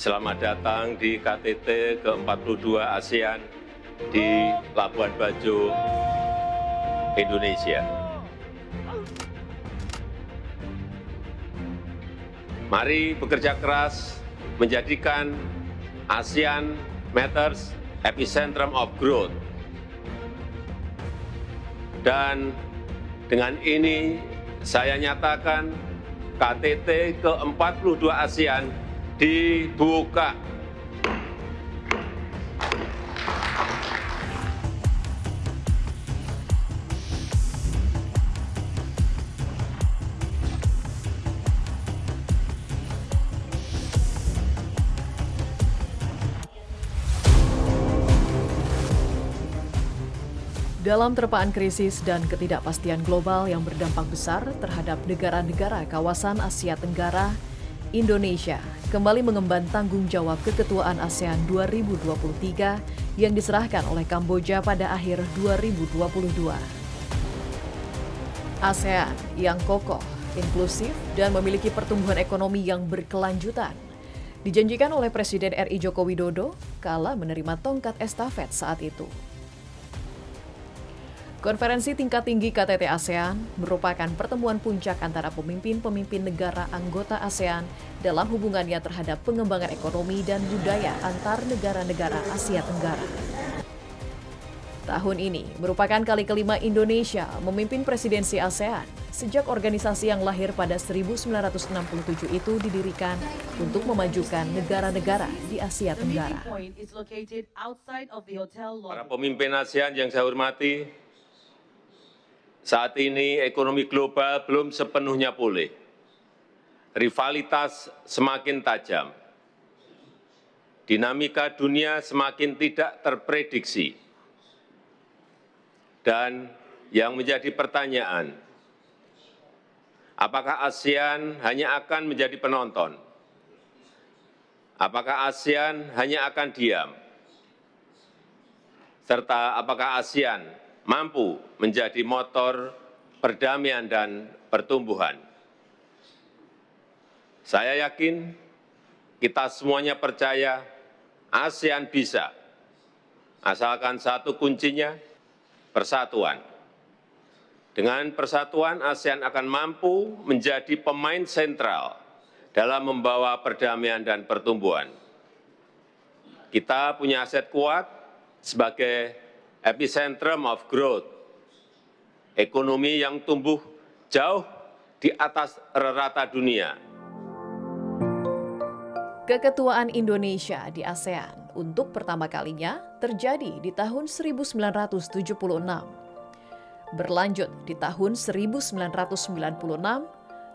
Selamat datang di KTT ke-42 ASEAN di Labuan Bajo, Indonesia. Mari bekerja keras menjadikan ASEAN Matters epicentrum of growth. Dan dengan ini saya nyatakan KTT ke-42 ASEAN dibuka. Dalam terpaan krisis dan ketidakpastian global yang berdampak besar terhadap negara-negara kawasan Asia Tenggara, Indonesia kembali mengemban tanggung jawab keketuaan ASEAN 2023 yang diserahkan oleh Kamboja pada akhir 2022. ASEAN yang kokoh, inklusif, dan memiliki pertumbuhan ekonomi yang berkelanjutan dijanjikan oleh Presiden RI Joko Widodo kala menerima tongkat estafet saat itu. Konferensi tingkat tinggi KTT ASEAN merupakan pertemuan puncak antara pemimpin-pemimpin negara anggota ASEAN dalam hubungannya terhadap pengembangan ekonomi dan budaya antar negara-negara Asia Tenggara. Tahun ini merupakan kali kelima Indonesia memimpin presidensi ASEAN sejak organisasi yang lahir pada 1967 itu didirikan untuk memajukan negara-negara di Asia Tenggara. Para pemimpin ASEAN yang saya hormati, saat ini ekonomi global belum sepenuhnya pulih. Rivalitas semakin tajam. Dinamika dunia semakin tidak terprediksi. Dan yang menjadi pertanyaan, apakah ASEAN hanya akan menjadi penonton? Apakah ASEAN hanya akan diam? Serta apakah ASEAN mampu menjadi motor perdamaian dan pertumbuhan? Saya yakin kita semuanya percaya ASEAN bisa, asalkan satu kuncinya, persatuan. Dengan persatuan, ASEAN akan mampu menjadi pemain sentral dalam membawa perdamaian dan pertumbuhan. Kita punya aset kuat sebagai epicentrum of growth, ekonomi yang tumbuh jauh di atas rata dunia. Keketuaan Indonesia di ASEAN untuk pertama kalinya terjadi di tahun 1976. Berlanjut di tahun 1996,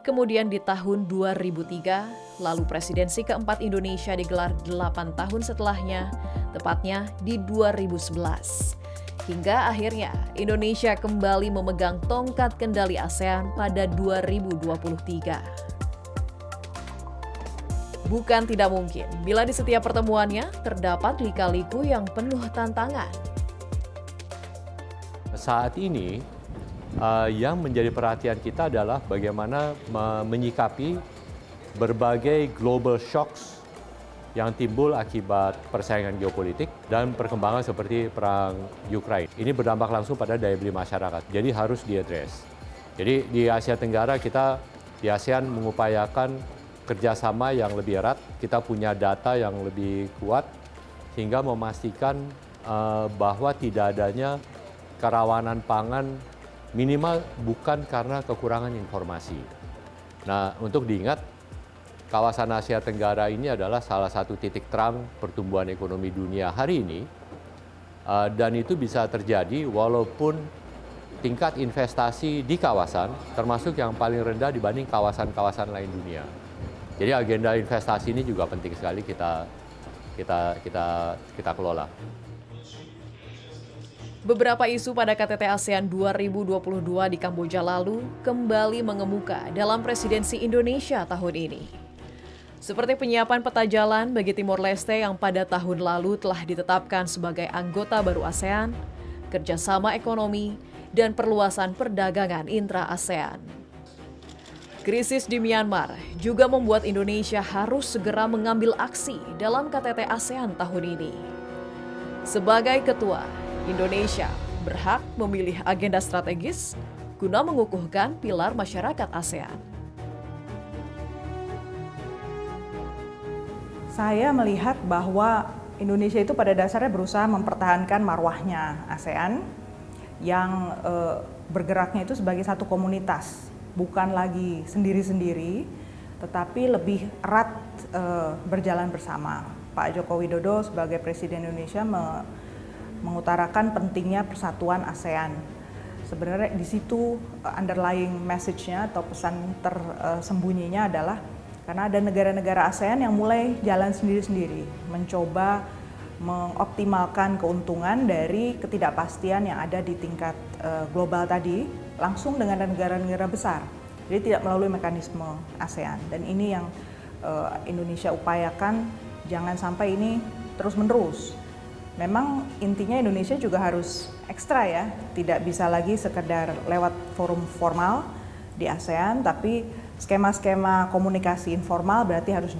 kemudian di tahun 2003, lalu presidensi keempat Indonesia digelar 8 tahun setelahnya, tepatnya di 2011. Hingga akhirnya Indonesia kembali memegang tongkat kendali ASEAN pada 2023. Bukan tidak mungkin bila di setiap pertemuannya terdapat lika-liku yang penuh tantangan. Saat ini yang menjadi perhatian kita adalah bagaimana menyikapi berbagai global shocks yang timbul akibat persaingan geopolitik dan perkembangan seperti perang Ukraina. Ini berdampak langsung pada daya beli masyarakat, jadi harus diadres. Jadi di Asia Tenggara kita di ASEAN mengupayakan kerjasama yang lebih erat, kita punya data yang lebih kuat, sehingga memastikan bahwa tidak adanya kerawanan pangan minimal bukan karena kekurangan informasi. Nah, untuk diingat, kawasan Asia Tenggara ini adalah salah satu titik terang pertumbuhan ekonomi dunia hari ini, dan itu bisa terjadi walaupun tingkat investasi di kawasan termasuk yang paling rendah dibanding kawasan-kawasan lain dunia. Jadi agenda investasi ini juga penting sekali kita kelola. Beberapa isu pada KTT ASEAN 2022 di Kamboja lalu kembali mengemuka dalam presidensi Indonesia tahun ini. Seperti penyiapan peta jalan bagi Timor Leste yang pada tahun lalu telah ditetapkan sebagai anggota baru ASEAN, kerjasama ekonomi, dan perluasan perdagangan intra-ASEAN. Krisis di Myanmar juga membuat Indonesia harus segera mengambil aksi dalam KTT ASEAN tahun ini. Sebagai ketua, Indonesia berhak memilih agenda strategis guna mengukuhkan pilar masyarakat ASEAN. Saya melihat bahwa Indonesia itu pada dasarnya berusaha mempertahankan marwahnya ASEAN yang bergeraknya itu sebagai satu komunitas, bukan lagi sendiri-sendiri, tetapi lebih erat berjalan bersama. Pak Joko Widodo sebagai Presiden Indonesia mengutarakan pentingnya persatuan ASEAN. Sebenarnya di situ underlying message-nya atau pesan tersembunyinya adalah karena ada negara-negara ASEAN yang mulai jalan sendiri-sendiri, mencoba mengoptimalkan keuntungan dari ketidakpastian yang ada di tingkat global tadi langsung dengan negara-negara besar. Jadi tidak melalui mekanisme ASEAN. Dan ini yang Indonesia upayakan jangan sampai ini terus-menerus. Memang intinya Indonesia juga harus ekstra ya, tidak bisa lagi sekedar lewat forum formal di ASEAN, tapi skema-skema komunikasi informal berarti harus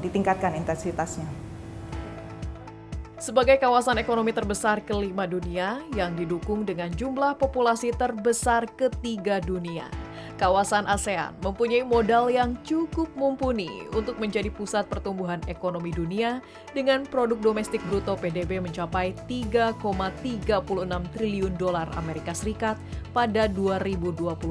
ditingkatkan intensitasnya. Sebagai kawasan ekonomi terbesar kelima dunia yang didukung dengan jumlah populasi terbesar ketiga dunia, kawasan ASEAN mempunyai modal yang cukup mumpuni untuk menjadi pusat pertumbuhan ekonomi dunia dengan produk domestik bruto PDB mencapai 3,36 triliun dolar Amerika Serikat pada 2021.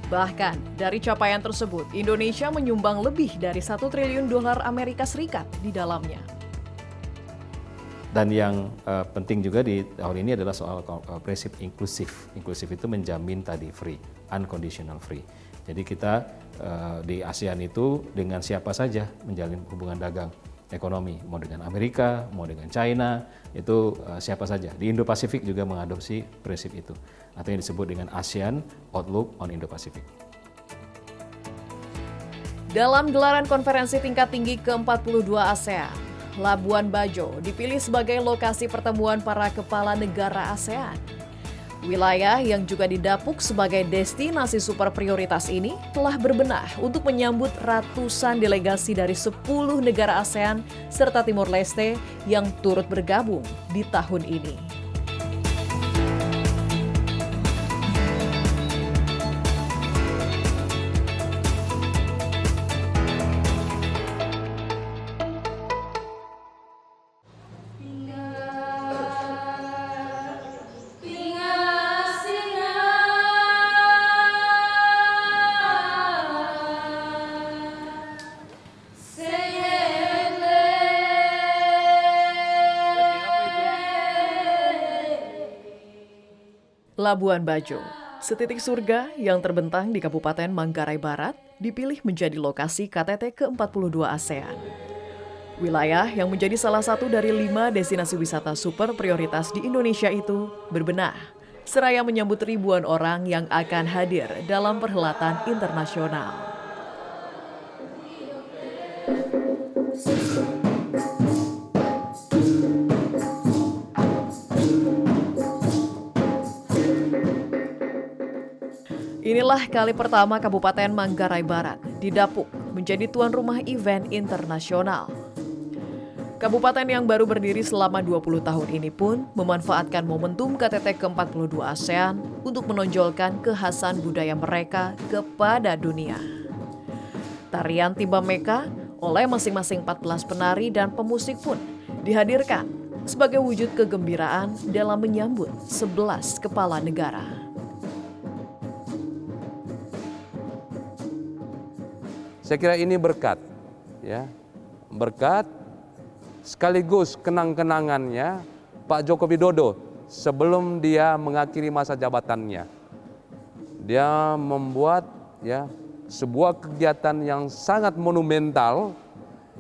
Bahkan dari capaian tersebut, Indonesia menyumbang lebih dari 1 triliun dolar Amerika Serikat di dalamnya. Dan yang penting juga di tahun ini adalah soal prinsip inklusif. Inklusif itu menjamin tadi free, unconditional free. Jadi kita di ASEAN itu dengan siapa saja menjalin hubungan dagang ekonomi, mau dengan Amerika, mau dengan China, itu siapa saja. Di Indo-Pasifik juga mengadopsi prinsip itu, atau yang disebut dengan ASEAN Outlook on Indo-Pacific. Dalam gelaran konferensi tingkat tinggi ke-42 ASEAN, Labuan Bajo dipilih sebagai lokasi pertemuan para kepala negara ASEAN. Wilayah yang juga didapuk sebagai destinasi super prioritas ini telah berbenah untuk menyambut ratusan delegasi dari 10 negara ASEAN serta Timor Leste yang turut bergabung di tahun ini. Labuan Bajo, setitik surga yang terbentang di Kabupaten Manggarai Barat, dipilih menjadi lokasi KTT ke-42 ASEAN. Wilayah yang menjadi salah satu dari 5 destinasi wisata super prioritas di Indonesia itu berbenah, seraya menyambut ribuan orang yang akan hadir dalam perhelatan internasional. Inilah kali pertama Kabupaten Manggarai Barat didapuk menjadi tuan rumah event internasional. Kabupaten yang baru berdiri selama 20 tahun ini pun memanfaatkan momentum KTT ke-42 ASEAN untuk menonjolkan kekhasan budaya mereka kepada dunia. Tarian Tiba Meka oleh masing-masing 14 penari dan pemusik pun dihadirkan sebagai wujud kegembiraan dalam menyambut 11 kepala negara. Saya kira ini berkat, ya, berkat sekaligus kenang-kenangannya Pak Joko Widodo sebelum dia mengakhiri masa jabatannya. Dia membuat ya sebuah kegiatan yang sangat monumental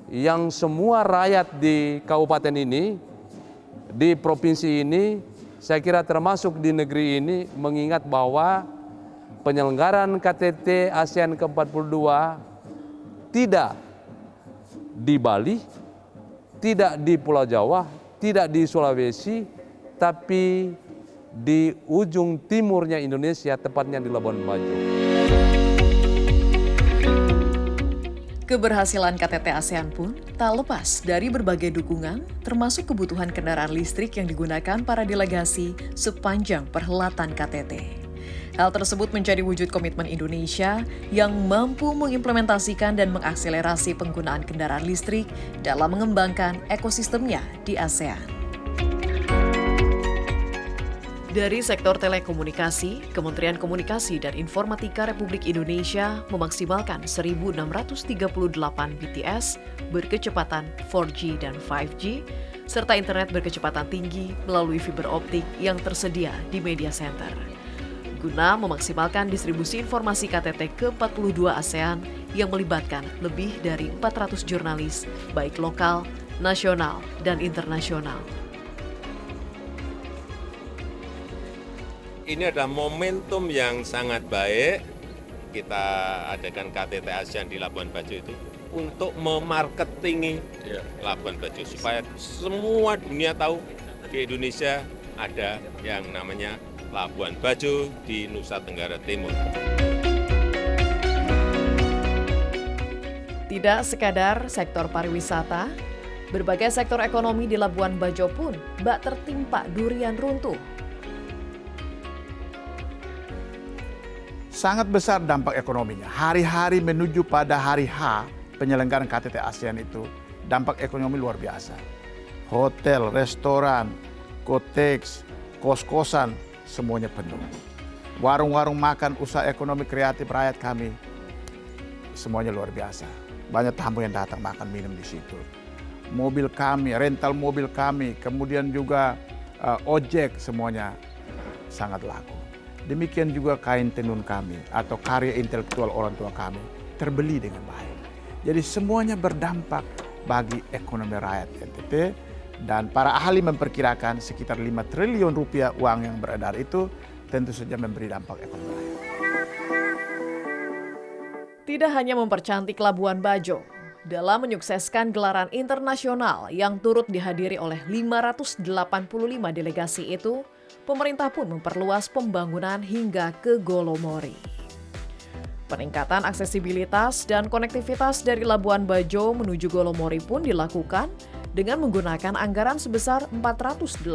yang semua rakyat di kabupaten ini, di provinsi ini, saya kira termasuk di negeri ini mengingat bahwa penyelenggaraan KTT ASEAN ke-42 tidak di Bali, tidak di Pulau Jawa, tidak di Sulawesi, tapi di ujung timurnya Indonesia, tepatnya di Labuan Bajo. Keberhasilan KTT ASEAN pun tak lepas dari berbagai dukungan, termasuk kebutuhan kendaraan listrik yang digunakan para delegasi sepanjang perhelatan KTT. Hal tersebut menjadi wujud komitmen Indonesia yang mampu mengimplementasikan dan mengakselerasi penggunaan kendaraan listrik dalam mengembangkan ekosistemnya di ASEAN. Dari sektor telekomunikasi, Kementerian Komunikasi dan Informatika Republik Indonesia memaksimalkan 1.638 BTS berkecepatan 4G dan 5G, serta internet berkecepatan tinggi melalui fiber optik yang tersedia di media center. Guna memaksimalkan distribusi informasi KTT ke-42 ASEAN yang melibatkan lebih dari 400 jurnalis, baik lokal, nasional, dan internasional. Ini adalah momentum yang sangat baik kita adakan KTT ASEAN di Labuan Bajo itu untuk memarketingi Labuan Bajo supaya semua dunia tahu di Indonesia ada yang namanya Labuan Bajo di Nusa Tenggara Timur. Tidak sekadar sektor pariwisata, berbagai sektor ekonomi di Labuan Bajo pun bak tertimpa durian runtuh. Sangat besar dampak ekonominya. Hari-hari menuju pada hari H penyelenggaraan KTT ASEAN itu, dampak ekonomi luar biasa. Hotel, restoran, koteks, kos-kosan, semuanya penuh. Warung-warung makan, usaha ekonomi kreatif rakyat kami, semuanya luar biasa. Banyak tamu yang datang makan minum di situ. Mobil kami, rental mobil kami, kemudian juga ojek, semuanya sangat laku. Demikian juga kain tenun kami atau karya intelektual orang tua kami terbeli dengan baik. Jadi semuanya berdampak bagi ekonomi rakyat NTT, dan para ahli memperkirakan sekitar 5 triliun rupiah uang yang beredar itu tentu saja memberi dampak ekonomi rakyat. Tidak hanya mempercantik Labuan Bajo, dalam menyukseskan gelaran internasional yang turut dihadiri oleh 585 delegasi itu, pemerintah pun memperluas pembangunan hingga ke Golomori. Peningkatan aksesibilitas dan konektivitas dari Labuan Bajo menuju Golomori pun dilakukan dengan menggunakan anggaran sebesar 481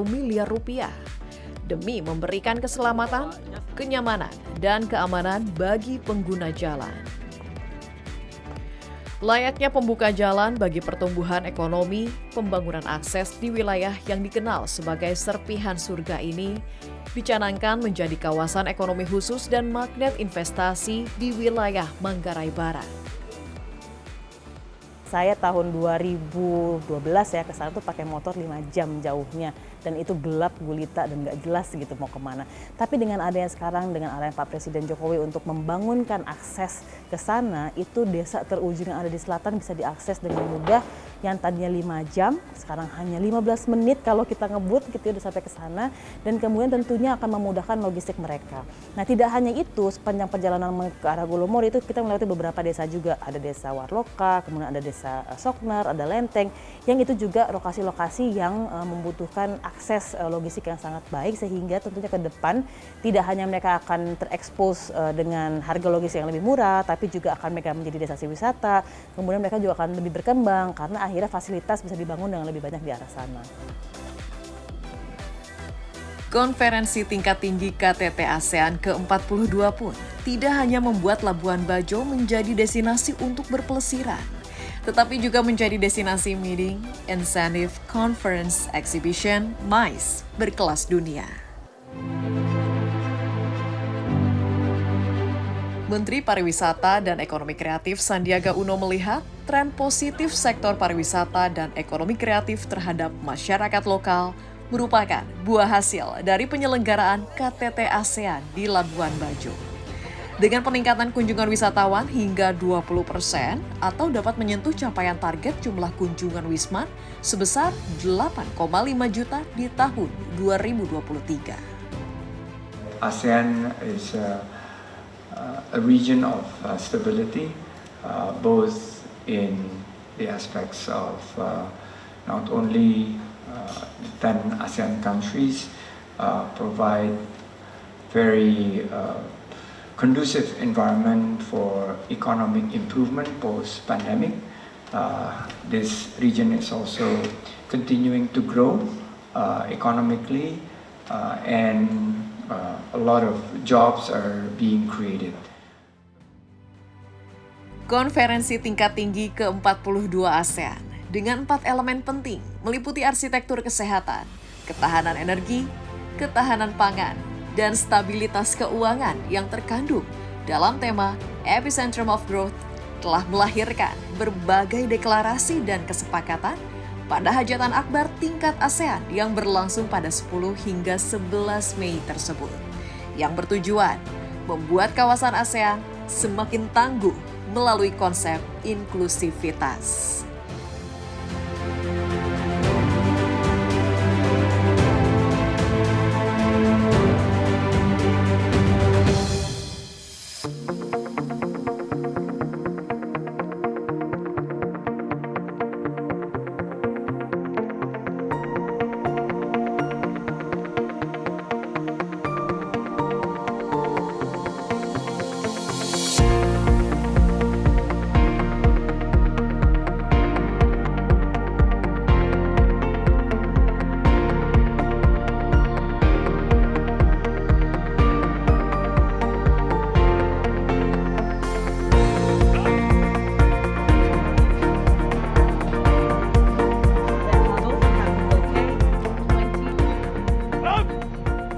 miliar rupiah demi memberikan keselamatan, kenyamanan, dan keamanan bagi pengguna jalan. Layaknya pembuka jalan bagi pertumbuhan ekonomi, pembangunan akses di wilayah yang dikenal sebagai serpihan surga ini dicanangkan menjadi kawasan ekonomi khusus dan magnet investasi di wilayah Manggarai Barat. Saya tahun 2012 ya ke sana tuh pakai motor 5 jam jauhnya, dan itu gelap gulita dan nggak jelas gitu mau kemana. Tapi dengan adanya sekarang, dengan adanya Pak Presiden Jokowi untuk membangunkan akses ke sana, itu desa terujung yang ada di selatan bisa diakses dengan mudah. Yang tadinya 5 jam, sekarang hanya 15 menit kalau kita ngebut gitu udah sampai ke sana, dan kemudian tentunya akan memudahkan logistik mereka. Nah, tidak hanya itu, sepanjang perjalanan ke arah Golomori itu kita melewati beberapa desa juga. Ada desa Warloka, kemudian ada desa Soknar, ada Lenteng, yang itu juga lokasi-lokasi yang membutuhkan akses logistik yang sangat baik, sehingga tentunya ke depan tidak hanya mereka akan terekspos dengan harga logistik yang lebih murah, tapi juga akan mereka menjadi destinasi wisata, kemudian mereka juga akan lebih berkembang karena akhirnya fasilitas bisa dibangun dengan lebih banyak di arah sana. Konferensi tingkat tinggi KTT ASEAN ke-42 pun tidak hanya membuat Labuan Bajo menjadi destinasi untuk berpelesiran, tetapi juga menjadi destinasi meeting, incentive, conference, exhibition, MICE berkelas dunia. Menteri Pariwisata dan Ekonomi Kreatif Sandiaga Uno melihat tren positif sektor pariwisata dan ekonomi kreatif terhadap masyarakat lokal merupakan buah hasil dari penyelenggaraan KTT ASEAN di Labuan Bajo. Dengan peningkatan kunjungan wisatawan hingga 20% atau dapat menyentuh capaian target jumlah kunjungan Wisman sebesar 8,5 juta di tahun 2023. ASEAN is a region of stability, both in the aspects of not only the 10 ASEAN countries provide very conducive environment for economic improvement post-pandemic. This region is also continuing to grow economically, and a lot of jobs are being created. Konferensi tingkat tinggi ke-42 ASEAN dengan 4 elemen penting meliputi arsitektur kesehatan, ketahanan energi, ketahanan pangan, dan stabilitas keuangan yang terkandung dalam tema Epicentrum of Growth telah melahirkan berbagai deklarasi dan kesepakatan pada hajatan akbar tingkat ASEAN yang berlangsung pada 10 hingga 11 Mei tersebut, yang bertujuan membuat kawasan ASEAN semakin tangguh melalui konsep inklusivitas.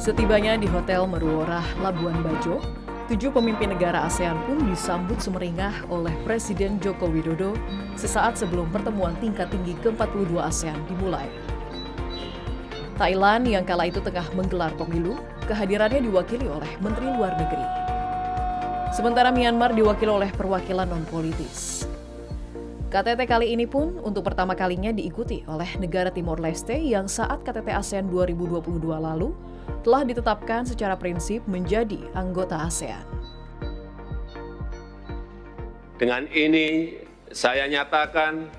Setibanya di Hotel Meruworah, Labuan Bajo, 7 pemimpin negara ASEAN pun disambut semeringah oleh Presiden Joko Widodo sesaat sebelum pertemuan tingkat tinggi ke-42 ASEAN dimulai. Thailand yang kala itu tengah menggelar pemilu, kehadirannya diwakili oleh Menteri Luar Negeri. Sementara Myanmar diwakili oleh perwakilan non-politis. KTT kali ini pun untuk pertama kalinya diikuti oleh negara Timor Leste yang saat KTT ASEAN 2022 lalu telah ditetapkan secara prinsip menjadi anggota ASEAN. Dengan ini saya nyatakan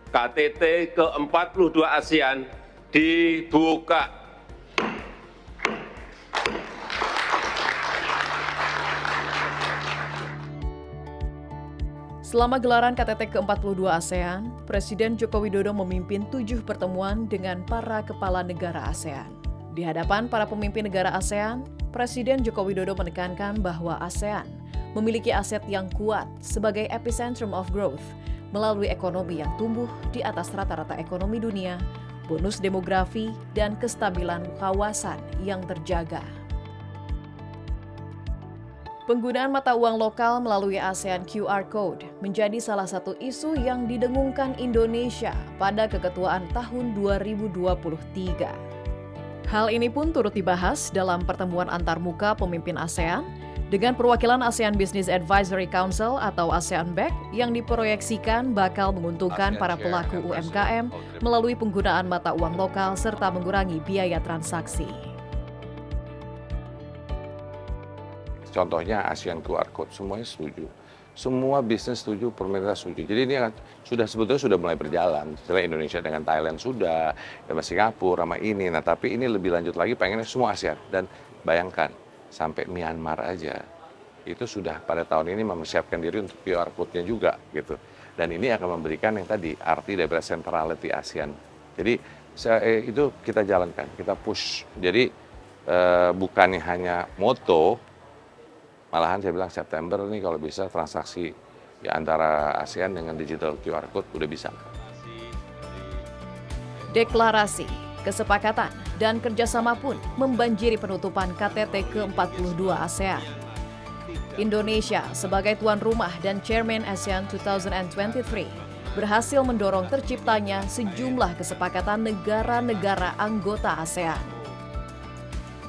KTT ke-42 ASEAN dibuka. Selama gelaran KTT ke-42 ASEAN, Presiden Joko Widodo memimpin 7 pertemuan dengan para kepala negara ASEAN. Di hadapan para pemimpin negara ASEAN, Presiden Joko Widodo menekankan bahwa ASEAN memiliki aset yang kuat sebagai epicentrum of growth melalui ekonomi yang tumbuh di atas rata-rata ekonomi dunia, bonus demografi, dan kestabilan kawasan yang terjaga. Penggunaan mata uang lokal melalui ASEAN QR Code menjadi salah satu isu yang didengungkan Indonesia pada keketuaan tahun 2023. Hal ini pun turut dibahas dalam pertemuan antarmuka pemimpin ASEAN dengan perwakilan ASEAN Business Advisory Council atau ASEAN-BEC yang diproyeksikan bakal menguntungkan para pelaku UMKM melalui penggunaan mata uang lokal serta mengurangi biaya transaksi. Contohnya ASEAN QR Code, semuanya setuju. Semua bisnis setuju, pemerintah setuju. Jadi ini sebetulnya sudah mulai berjalan. Setelah Indonesia dengan Thailand sudah, sama Singapura, sama ini. Nah tapi ini lebih lanjut lagi, pengennya semua ASEAN. Dan bayangkan, sampai Myanmar aja, itu sudah pada tahun ini mempersiapkan diri untuk QR Code-nya juga. Gitu. Dan ini akan memberikan yang tadi, arti dari centrality ASEAN. Jadi itu kita jalankan, kita push. Jadi bukannya hanya moto, malahan saya bilang September ini kalau bisa transaksi di antara ASEAN dengan digital QR Code udah bisa. Deklarasi, kesepakatan, dan kerjasama pun membanjiri penutupan KTT ke-42 ASEAN. Indonesia sebagai tuan rumah dan Chairman ASEAN 2023 berhasil mendorong terciptanya sejumlah kesepakatan negara-negara anggota ASEAN.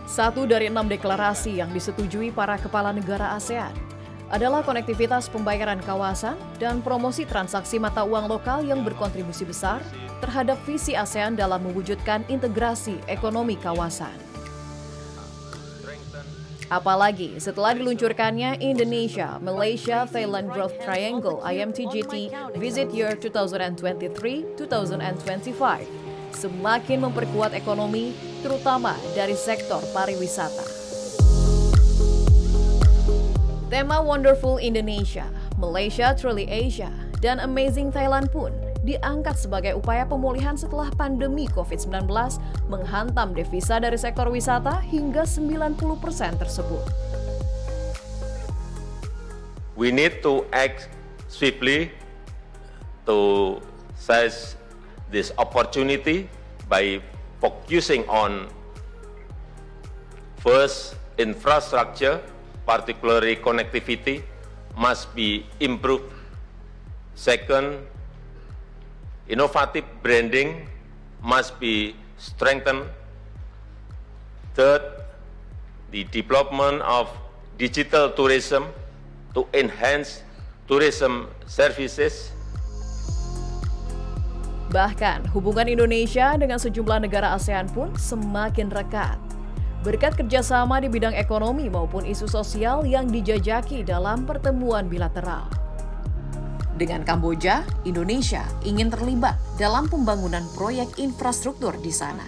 1 dari 6 deklarasi yang disetujui para kepala negara ASEAN adalah konektivitas pembayaran kawasan dan promosi transaksi mata uang lokal yang berkontribusi besar terhadap visi ASEAN dalam mewujudkan integrasi ekonomi kawasan. Apalagi setelah diluncurkannya Indonesia, Malaysia, Thailand Growth Triangle IMTGT Visit Year 2023-2025 semakin memperkuat ekonomi, terutama dari sektor pariwisata. Tema Wonderful Indonesia, Malaysia Truly Asia, dan Amazing Thailand pun diangkat sebagai upaya pemulihan setelah pandemi COVID-19 menghantam devisa dari sektor wisata hingga 90% tersebut. We need to act swiftly to seize this opportunity by focusing on first, infrastructure, particularly connectivity, must be improved. Second, innovative branding must be strengthened. Third, the development of digital tourism to enhance tourism services. Bahkan, hubungan Indonesia dengan sejumlah negara ASEAN pun semakin rekat. Berkat kerjasama di bidang ekonomi maupun isu sosial yang dijajaki dalam pertemuan bilateral. Dengan Kamboja, Indonesia ingin terlibat dalam pembangunan proyek infrastruktur di sana.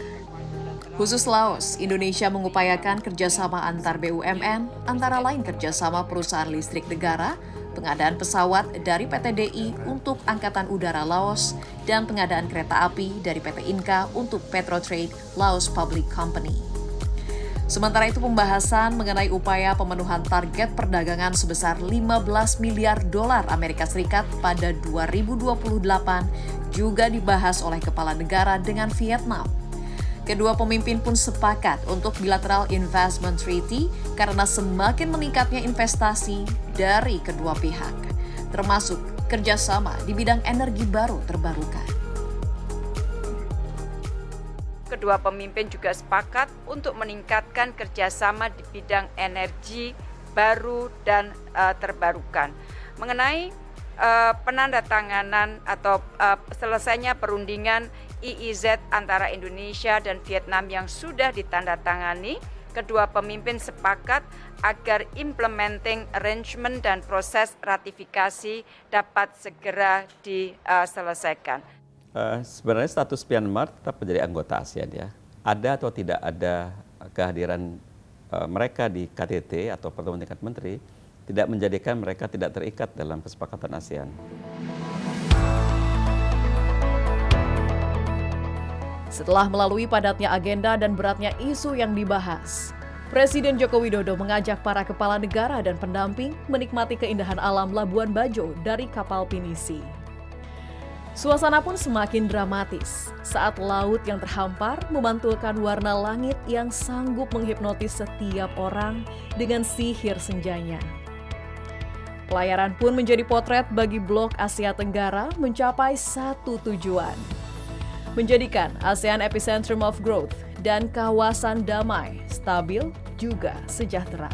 Khusus Laos, Indonesia mengupayakan kerjasama antar BUMN, antara lain kerjasama perusahaan listrik negara, pengadaan pesawat dari PT DI untuk Angkatan Udara Laos, dan pengadaan kereta api dari PT Inka untuk Petrotrade Laos Public Company. Sementara itu pembahasan mengenai upaya pemenuhan target perdagangan sebesar 15 miliar dolar Amerika Serikat pada 2028 juga dibahas oleh kepala negara dengan Vietnam. Kedua pemimpin pun sepakat untuk bilateral investment treaty karena semakin meningkatnya investasi dari kedua pihak, termasuk kerjasama di bidang energi baru terbarukan. Kedua pemimpin juga sepakat untuk meningkatkan kerjasama di bidang energi baru dan terbarukan. Mengenai penandatanganan atau selesainya perundingan EEZ antara Indonesia dan Vietnam yang sudah ditandatangani, kedua pemimpin sepakat agar implementing arrangement dan proses ratifikasi dapat segera diselesaikan. Sebenarnya status Myanmar tetap menjadi anggota ASEAN ya. Ada atau tidak ada kehadiran mereka di KTT atau pertemuan tingkat menteri tidak menjadikan mereka tidak terikat dalam kesepakatan ASEAN. Setelah melalui padatnya agenda dan beratnya isu yang dibahas, Presiden Joko Widodo mengajak para kepala negara dan pendamping menikmati keindahan alam Labuan Bajo dari kapal pinisi. Suasana pun semakin dramatis saat laut yang terhampar memantulkan warna langit yang sanggup menghipnotis setiap orang dengan sihir senjanya. Pelayaran pun menjadi potret bagi blok Asia Tenggara mencapai satu tujuan: menjadikan ASEAN epicentrum of growth dan kawasan damai, stabil, juga sejahtera.